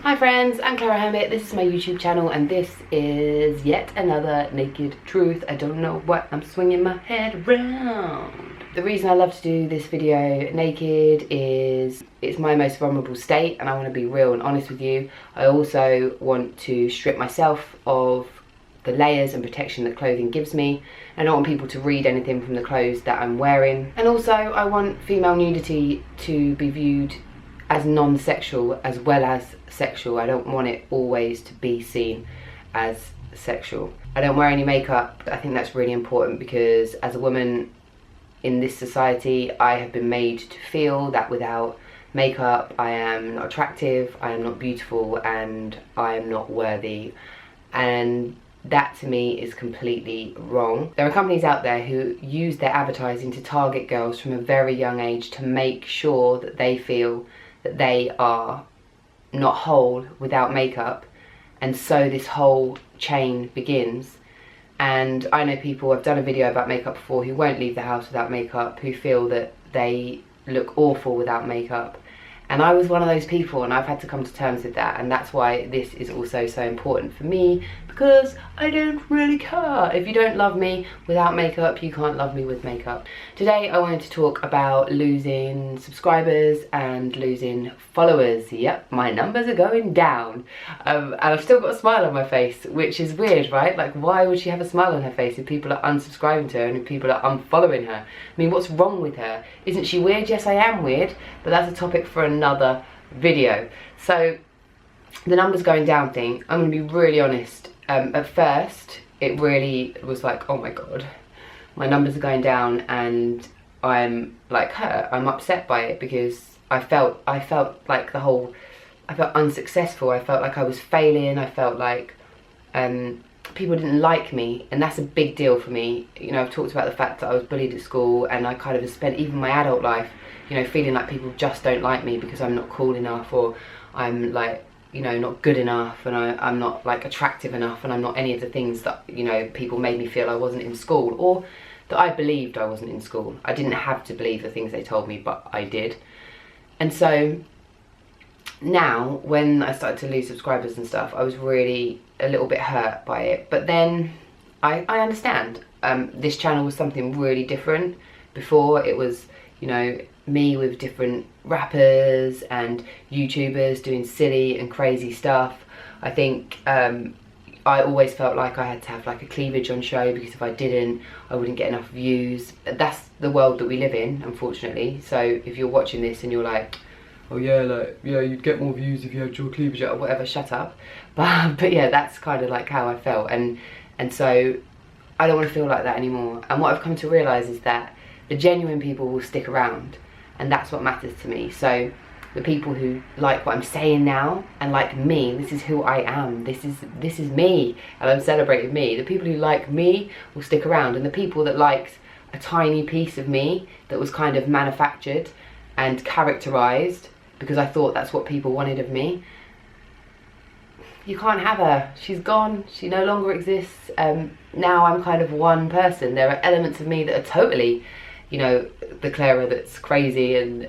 Hi friends, I'm Clara Hermit. This is my YouTube channel and this is yet another naked truth. I don't know what I'm swinging my head around. The reason I love to do this video naked is it's my most vulnerable state and I want to be real and honest with you. I also want to strip myself of the layers and protection that clothing gives me. I don't want people to read anything from the clothes that I'm wearing. And also I want female nudity to be viewed as non-sexual as well as sexual. I don't want it always to be seen as sexual. I don't wear any makeup. I think that's really important because as a woman in this society, I have been made to feel that without makeup, I am not attractive, I am not beautiful, and I am not worthy. And that to me is completely wrong. There are companies out there who use their advertising to target girls from a very young age to make sure that they feel that they are not whole without makeup, and so this whole chain begins. And I know people, I've done a video about makeup before, who won't leave the house without makeup, who feel that they look awful without makeup. And I was one of those people and I've had to come to terms with that, and that's why this is also so important for me, because I don't really care. If you don't love me without makeup, you can't love me with makeup. Today I wanted to talk about losing subscribers and losing followers. Yep, my numbers are going down. And I've still got a smile on my face, which is weird, right? Like, why would she have a smile on her face if people are unsubscribing to her and if people are unfollowing her? I mean, what's wrong with her? Isn't she weird? Yes, I am weird, but that's a topic for another video. So the numbers going down thing, I'm going to be really honest. At first it really was like, oh my god, my numbers are going down, and I'm like hurt, I'm upset by it, because I felt like I felt unsuccessful, I felt like I was failing, I felt like people didn't like me, and that's a big deal for me. You know, I've talked about the fact that I was bullied at school, and I kind of spent even my adult life, you know, feeling like people just don't like me because I'm not cool enough, or I'm like, you know, not good enough, and I'm not like attractive enough, and I'm not any of the things that, you know, people made me feel I wasn't in school, or that I believed I wasn't in school. I didn't have to believe the things they told me, but I did. And so now when I started to lose subscribers and stuff, I was really a little bit hurt by it. But then I understand. This channel was something really different. Before, it was, you know, me with different rappers and YouTubers doing silly and crazy stuff. I think I always felt like I had to have like a cleavage on show, because if I didn't, I wouldn't get enough views. That's the world that we live in, unfortunately. So if you're watching this and you're like, oh yeah, like, yeah, you'd get more views if you had your cleavage out or whatever, shut up. But yeah, that's kind of like how I felt, and so I don't want to feel like that anymore. And what I've come to realise is that the genuine people will stick around, and that's what matters to me. So the people who like what I'm saying now and like me, this is who I am, this is me, and I'm celebrating me. The people who like me will stick around, and the people that liked a tiny piece of me that was kind of manufactured and characterized because I thought that's what people wanted of me, you can't have her. She's gone. She no longer exists. Now I'm kind of one person. There are elements of me that are totally, you know, the Clara that's crazy and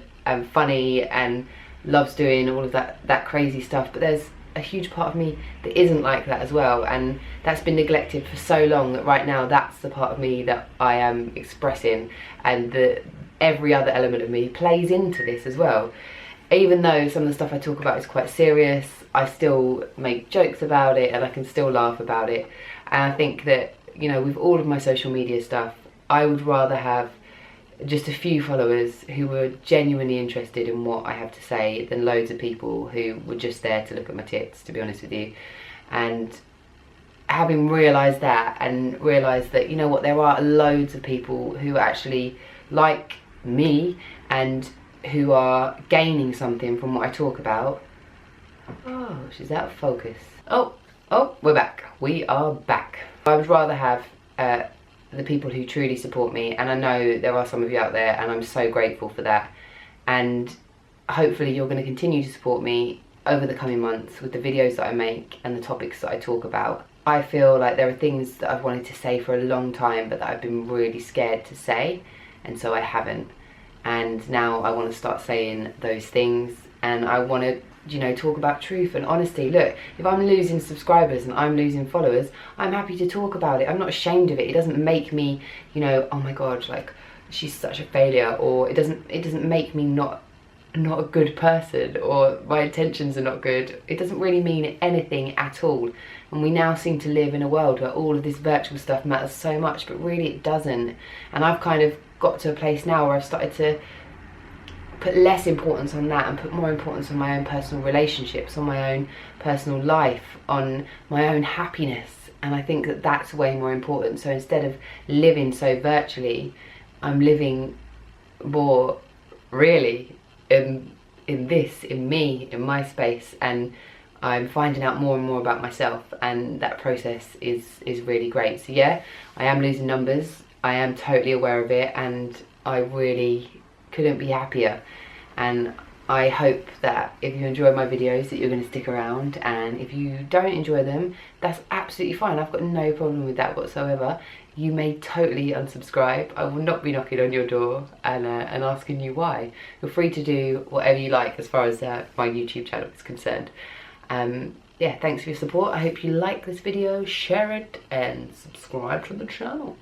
funny and loves doing all of that crazy stuff, but there's a huge part of me that isn't like that as well, and that's been neglected for so long that right now that's the part of me that I am expressing, and every other element of me plays into this as well. Even though some of the stuff I talk about is quite serious, I still make jokes about it and I can still laugh about it. And I think that, you know, with all of my social media stuff, I would rather have just a few followers who were genuinely interested in what I have to say than loads of people who were just there to look at my tits, to be honest with you. And having realised that, and realised that, you know what, there are loads of people who actually like me and who are gaining something from what I talk about. Oh, she's out of focus. Oh, we're back. We are back. I would rather have the people who truly support me, and I know there are some of you out there, and I'm so grateful for that. And hopefully you're going to continue to support me over the coming months with the videos that I make and the topics that I talk about. I feel like there are things that I've wanted to say for a long time, but that I've been really scared to say, and so I haven't. And now I want to start saying those things, and I want to you know, talk about truth and honesty. Look, if I'm losing subscribers and I'm losing followers, I'm happy to talk about it. I'm not ashamed of it. It doesn't make me, you know, oh my god, like she's such a failure, or it doesn't make me not a good person, or my intentions are not good. It doesn't really mean anything at all. And we now seem to live in a world where all of this virtual stuff matters so much, but really it doesn't. And I've kind of got to a place now where I've started to put less importance on that and put more importance on my own personal relationships, on my own personal life, on my own happiness. And I think that that's way more important. So instead of living so virtually, I'm living more really in me, in my space, and I'm finding out more and more about myself, and that process is really great. So yeah, I am losing numbers. I am totally aware of it, and I really couldn't be happier. And I hope that if you enjoy my videos that you're going to stick around, and if you don't enjoy them, that's absolutely fine. I've got no problem with that whatsoever. You may totally unsubscribe. I will not be knocking on your door and asking you why. You're free to do whatever you like as far as my YouTube channel is concerned. Yeah, thanks for your support. I hope you like this video, share it, and subscribe to the channel.